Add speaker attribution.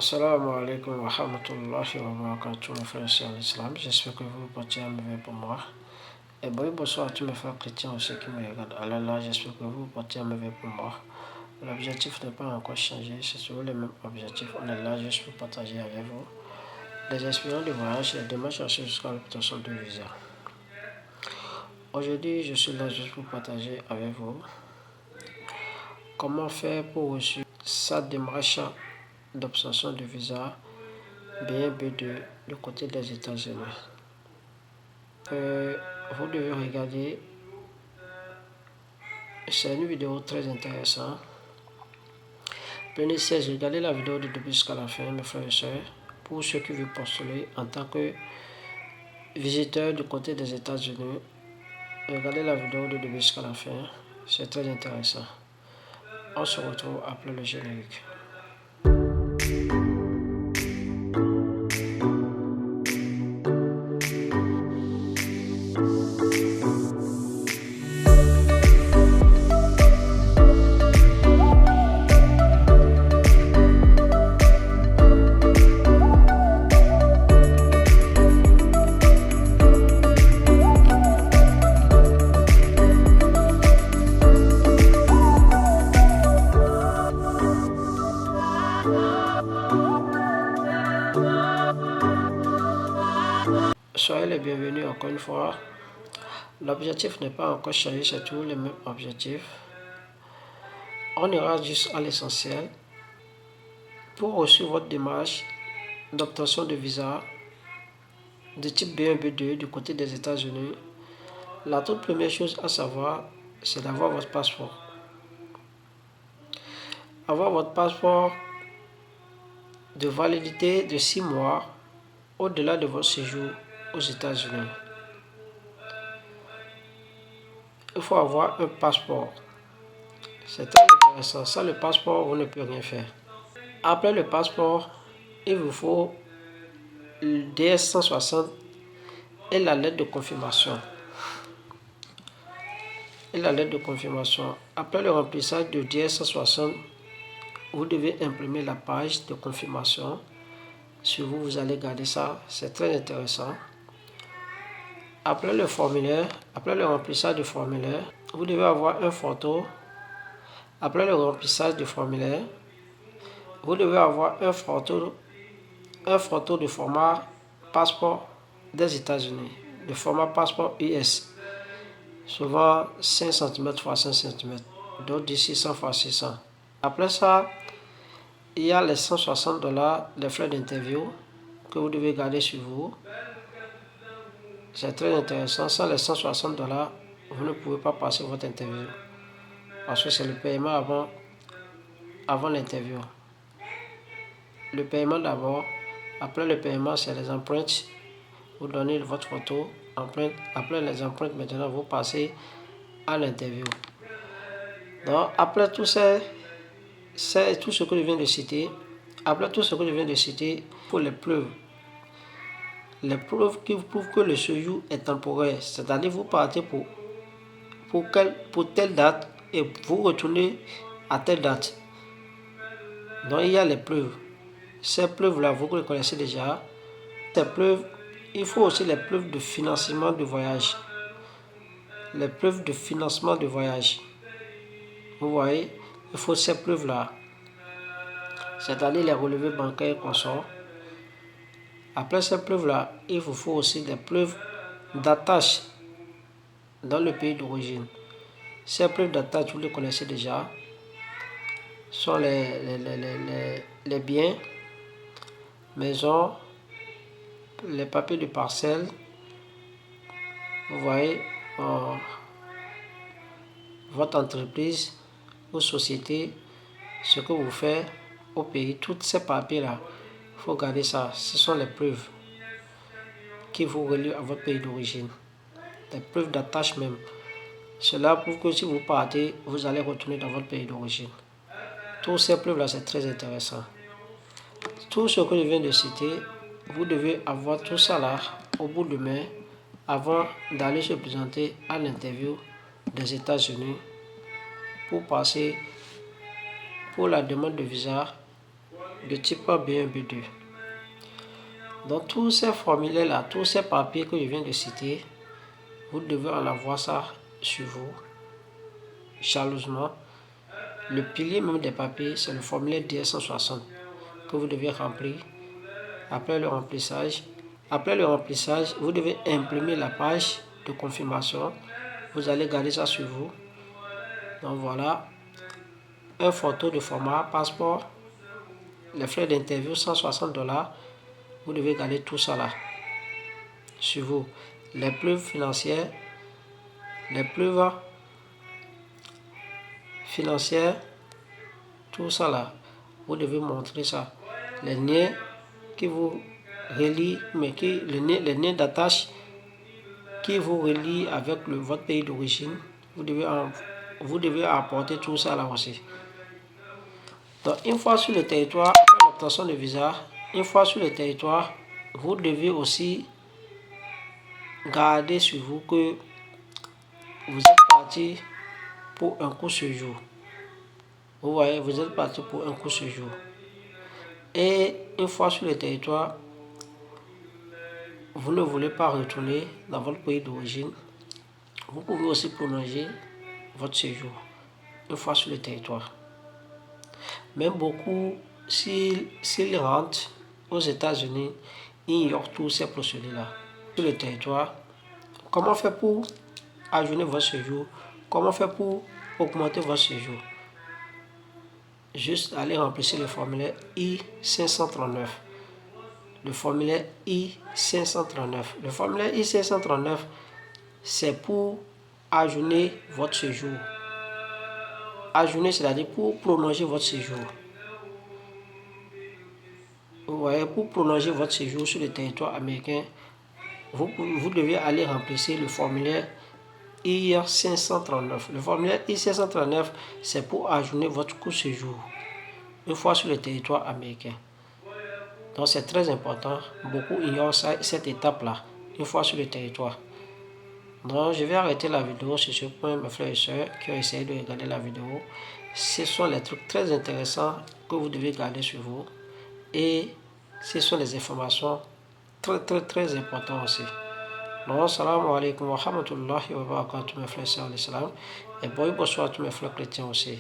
Speaker 1: Assalamu alaikum wa rahmatullahi wa barakatuh, mes frères et sœurs en islam. J'espère que vous portez un mauvais pour moi. Et bonsoir à tous mes frères chrétiens aussi qui me regardent. Allah, j'espère que vous portez un mauvais pour moi. L'objectif n'est pas encore changé, c'est toujours le même objectif. On est là juste pour partager avec vous les expériences de voyage et les démarches jusqu'à l'obtention de visa. Aujourd'hui, je suis là juste pour partager avec vous comment faire pour reçu sa démarche d'obtention de visa B1B2 du côté des États-Unis. Vous devez regarder, c'est une vidéo très intéressante. Prenez 16, regardez la vidéo de début jusqu'à la fin, mes frères et sœurs, pour ceux qui veulent postuler en tant que visiteur du côté des États-Unis. Regardez la vidéo de début jusqu'à la fin, c'est très intéressant. On se retrouve après le générique. Soyez les bienvenus encore une fois. L'objectif n'est pas encore changé, c'est toujours le même objectif. On ira juste à l'essentiel. Pour reçu votre démarche d'obtention de visa de type B1B2 du côté des États-Unis, la toute première chose à savoir, c'est d'avoir votre passeport. Avoir votre passeport de validité de 6 mois au-delà de votre séjour aux États-Unis. Il faut avoir un passeport. C'est très intéressant. Sans le passeport, vous ne pouvez rien faire. Après le passeport, il vous faut le DS-160 et la lettre de confirmation. Après le remplissage du DS-160, vous devez imprimer la page de confirmation. Si vous allez garder ça, c'est très intéressant. Après le remplissage du formulaire, vous devez avoir une photo. Après le remplissage du formulaire, vous devez avoir un photo de format passeport des États-Unis, de format passeport US, souvent 5 cm x 5 cm, donc d'ici 600 x 600. Après ça, il y a les $160, les frais d'interview que vous devez garder sur vous. C'est très intéressant. Sans les $160, vous ne pouvez pas passer votre interview. Parce que c'est le paiement avant l'interview. Le paiement d'abord. Après le paiement, c'est les empreintes. Vous donnez votre photo, empreinte. Après les empreintes, maintenant, vous passez à l'interview. Donc, après tout ça, c'est tout ce que je viens de citer. Après tout ce que je viens de citer, pour les preuves. Les preuves qui vous prouvent que le séjour est temporaire. C'est-à-dire vous partez pour telle date et vous retournez à telle date. Donc il y a les preuves. Ces preuves-là, vous les connaissez déjà. Ces preuves, il faut aussi les preuves de financement de voyage. Les preuves de financement de voyage. Vous voyez, il faut ces preuves-là. C'est-à-dire les relevés bancaires qu'on sort. Après ces preuves-là, il vous faut aussi des preuves d'attache dans le pays d'origine. Ces preuves d'attache, vous les connaissez déjà, sont les biens, maisons, les papiers de parcelle. Vous voyez, votre entreprise, vos sociétés, ce que vous faites au pays, tous ces papiers-là, il faut garder ça. Ce sont les preuves qui vous relient à votre pays d'origine. Des preuves d'attache même. Cela prouve que si vous partez, vous allez retourner dans votre pays d'origine. Tous ces preuves-là, c'est très intéressant. Tout ce que je viens de citer, vous devez avoir tout ça là au bout de main avant d'aller se présenter à l'interview des États-Unis pour passer pour la demande de visa de type B1, B2. Donc tous ces formulaires-là, tous ces papiers que je viens de citer, vous devez en avoir ça sur vous, chaleureusement. Le pilier même des papiers, c'est le formulaire DS160 que vous devez remplir. Après le remplissage, vous devez imprimer la page de confirmation. Vous allez garder ça sur vous. Donc voilà, un photo de format passeport, les frais d'interview $160. Vous devez garder tout ça là sur vous. Les preuves financières, tout ça là, vous devez montrer ça. Les liens qui vous relient, les liens d'attache qui vous relient avec votre pays d'origine, vous devez apporter tout ça là aussi. Donc une fois sur le territoire, après l'obtention de visa, une fois sur le territoire, vous devez aussi garder sur vous que vous êtes parti pour un court séjour. Vous voyez, vous êtes parti pour un court séjour. Et une fois sur le territoire, vous ne voulez pas retourner dans votre pays d'origine, vous pouvez aussi prolonger votre séjour une fois sur le territoire. Même beaucoup, s'ils rentrent aux États-Unis, ils ignorent tous ces procédures-là. Sur le territoire, comment faire pour ajourner votre séjour? Comment faire pour augmenter votre séjour? Juste aller remplir le formulaire I-539. Le formulaire I-539. Le formulaire I-539, c'est pour ajourner votre séjour. Ajourner, c'est-à-dire pour prolonger votre séjour. Vous voyez, pour prolonger votre séjour sur le territoire américain, vous devez aller remplir le formulaire I-539. Le formulaire I-539, c'est pour ajourner votre court séjour une fois sur le territoire américain. Donc c'est très important. Beaucoup ignorent cette étape-là, une fois sur le territoire. Donc je vais arrêter la vidéo sur ce point, mes frères et sœurs qui ont essayé de regarder la vidéo. Ce sont les trucs très intéressants que vous devez garder sur vous. Et ce sont les informations très importantes aussi. Donc, salam alaikum wa rahmatullahi wa barakatuh, mes frères et sœurs en islam. Et bonsoir à tous mes frères chrétiens aussi.